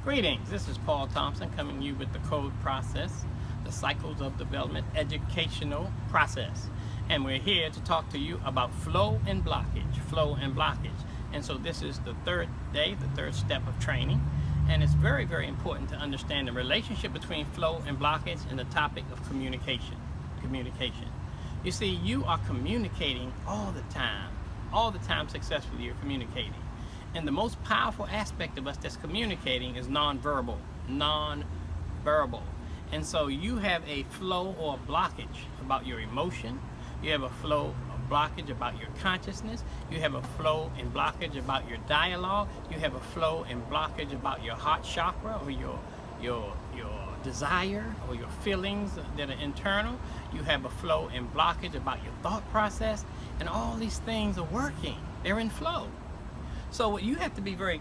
Greetings, this is Paul Thompson coming to you with the code process, the cycles of development educational process. And we're here to talk to you about flow and blockage. And so this is the third day, the third step of training. And it's very, very important to understand the relationship between flow and blockage and the topic of communication. You see, you are communicating all the time successfully you're communicating. And the most powerful aspect of us that's communicating is nonverbal. And so you have a flow or a blockage about your emotion. You have a flow or blockage about your consciousness. You have a flow and blockage about your dialogue. You have a flow and blockage about your heart chakra or your desire or your feelings that are internal. You have a flow and blockage about your thought process. And all these things are working. They're in flow. So what you have to be very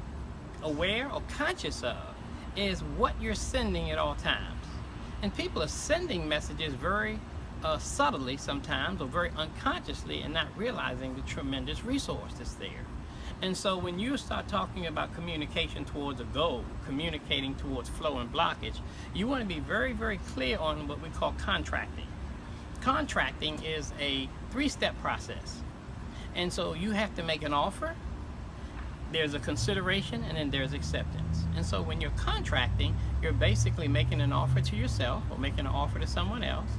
aware or conscious of is what you're sending at all times. And people are sending messages very subtly sometimes or very unconsciously and not realizing the tremendous resource that's there. And so when you start talking about communication towards a goal, communicating towards flow and blockage, you want to be very, very clear on what we call contracting. Contracting is a three-step process. And so you have to make an offer, there's a consideration, and then there's acceptance. And so when you're contracting, you're basically making an offer to yourself or making an offer to someone else.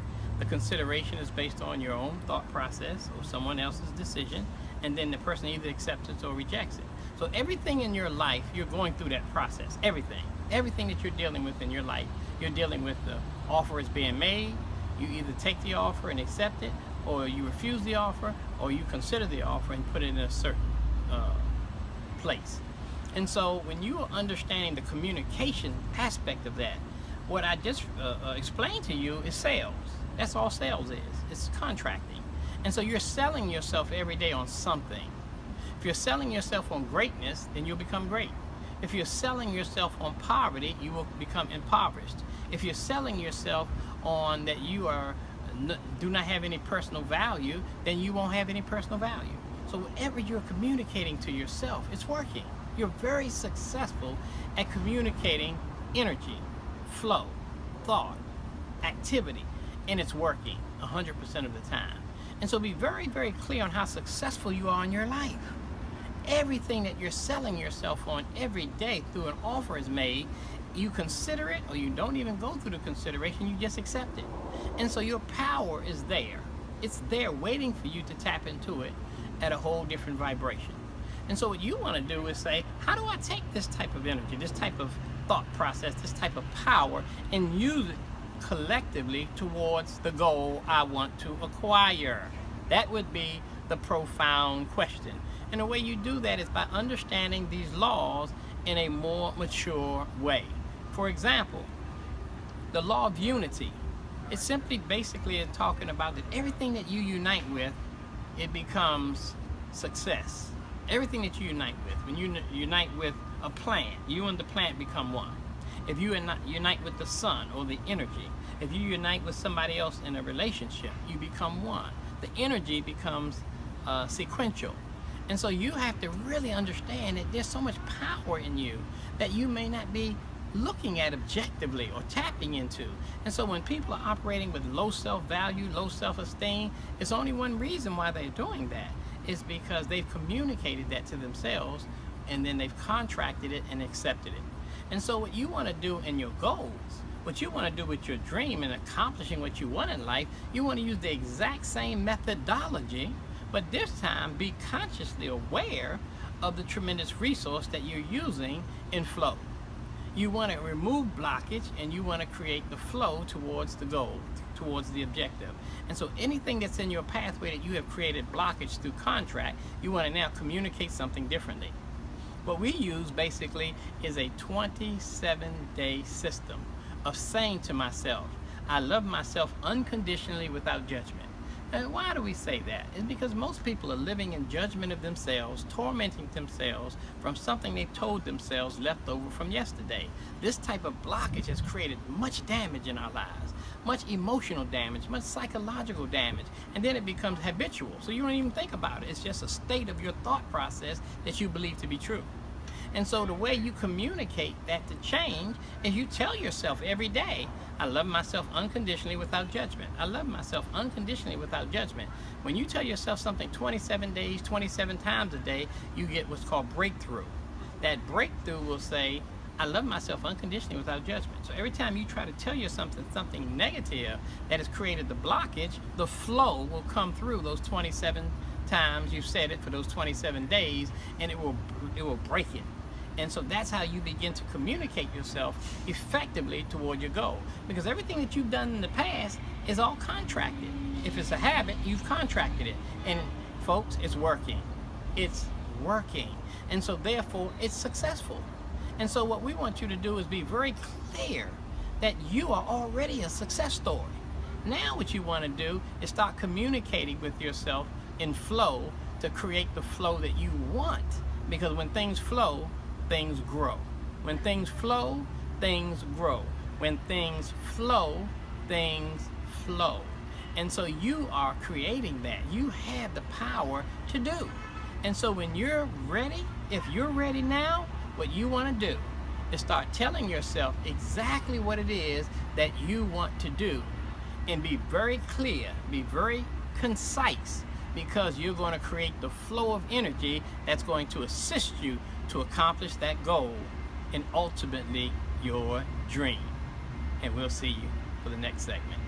The consideration is based on your own thought process or someone else's decision, and then the person either accepts it or rejects it. So everything in your life, you're going through that process. Everything that you're dealing with in your life, you're dealing with the offer is being made. You either take the offer and accept it, or you refuse the offer, or you consider the offer and put it in a certain place. And so when you are understanding the communication aspect of that, what I just explained to you is sales. That's all sales is. It's contracting. And so you're selling yourself every day on something. If you're selling yourself on greatness, then you'll become great. If you're selling yourself on poverty, you will become impoverished. If you're selling yourself on that you do not have any personal value, then you won't have any personal value. So whatever you're communicating to yourself, it's working. You're very successful at communicating energy, flow, thought, activity, and it's working 100% of the time. And so be very, very clear on how successful you are in your life. Everything that you're selling yourself on every day through an offer is made, you consider it, or you don't even go through the consideration, you just accept it. And so your power is there. It's there waiting for you to tap into it at a whole different vibration. And so what you want to do is say, how do I take this type of energy, this type of thought process, this type of power, and use it collectively towards the goal I want to acquire? That would be the profound question. And the way you do that is by understanding these laws in a more mature way. For example, the law of unity. It's simply basically talking about that everything that you unite with, it becomes success. Everything that you unite with, when you unite with a plant, you and the plant become one. If you unite with the sun or the energy, if you unite with somebody else in a relationship, you become one. The energy becomes sequential. And so you have to really understand that there's so much power in you that you may not be looking at objectively or tapping into. And so when people are operating with low self-value, low self-esteem, it's only one reason why they're doing that. Is because they've communicated that to themselves and then they've contracted it and accepted it. And so what you want to do in your goals, what you want to do with your dream and accomplishing what you want in life, you want to use the exact same methodology, but this time be consciously aware of the tremendous resource that you're using in flow. You want to remove blockage and you want to create the flow towards the goal, towards the objective. And so anything that's in your pathway that you have created blockage through contract, you want to now communicate something differently. What we use basically is a 27-day system of saying to myself, I love myself unconditionally without judgment. And why do we say that? It's because most people are living in judgment of themselves, tormenting themselves from something they've told themselves left over from yesterday. This type of blockage has created much damage in our lives, much emotional damage, much psychological damage, and then it becomes habitual. So you don't even think about it. It's just a state of your thought process that you believe to be true. And so the way you communicate that to change is you tell yourself every day, I love myself unconditionally without judgment. I love myself unconditionally without judgment. When you tell yourself something 27 days, 27 times a day, you get what's called breakthrough. That breakthrough will say, I love myself unconditionally without judgment. So every time you try to tell yourself something negative that has created the blockage, the flow will come through those 27 times you've said it for those 27 days, and it will break it. And so that's how you begin to communicate yourself effectively toward your goal. Because everything that you've done in the past is all contracted. If it's a habit, you've contracted it. And folks, it's working. It's working. And so therefore, it's successful. And so what we want you to do is be very clear that you are already a success story. Now what you want to do is start communicating with yourself in flow to create the flow that you want. Because when things flow, things grow. When things flow, things grow. When things flow, things flow. And so you are creating that. You have the power to do. And so when you're ready, if you're ready now, what you want to do is start telling yourself exactly what it is that you want to do. And be very clear, be very concise, because you're going to create the flow of energy that's going to assist you to accomplish that goal and ultimately your dream. And we'll see you for the next segment.